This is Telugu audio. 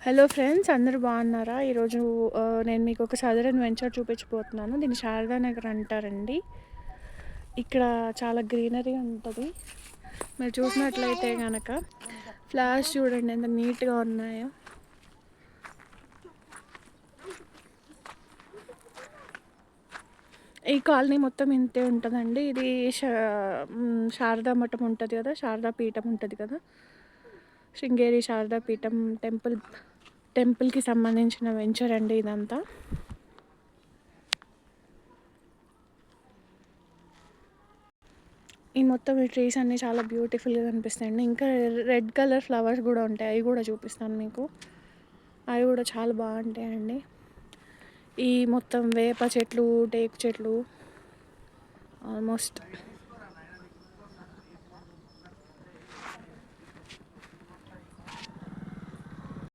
హలో ఫ్రెండ్స్, అందరూ బాగున్నారా? ఈరోజు నేను మీకు ఒక సదరన్ వెంచర్ చూపించబోతున్నాను. దీన్ని శారదా నగర్ అంటారండి. ఇక్కడ చాలా గ్రీనరీ ఉంటుంది. మీరు చూసినట్లయితే కనుక ఫ్లవర్స్ చూడండి ఎంత నీట్గా ఉన్నాయో. ఈ కాలనీ మొత్తం ఇంతే ఉంటుందండి. ఇది శారదా మఠం ఉంటుంది కదా, శారదా పీఠం ఉంటుంది కదా, శృంగేరి శారదా పీఠం టెంపుల్కి సంబంధించిన వెంచర్ అండి ఇదంతా. ఈ మొత్తం ఈ ట్రీస్ అన్నీ చాలా బ్యూటిఫుల్గా కనిపిస్తాయండి. ఇంకా రెడ్ కలర్ ఫ్లవర్స్ కూడా ఉంటాయి, అవి కూడా చూపిస్తాను మీకు. అవి కూడా చాలా బాగుంటాయండి. ఈ మొత్తం వేప చెట్లు, టేకు చెట్లు ఆల్మోస్ట్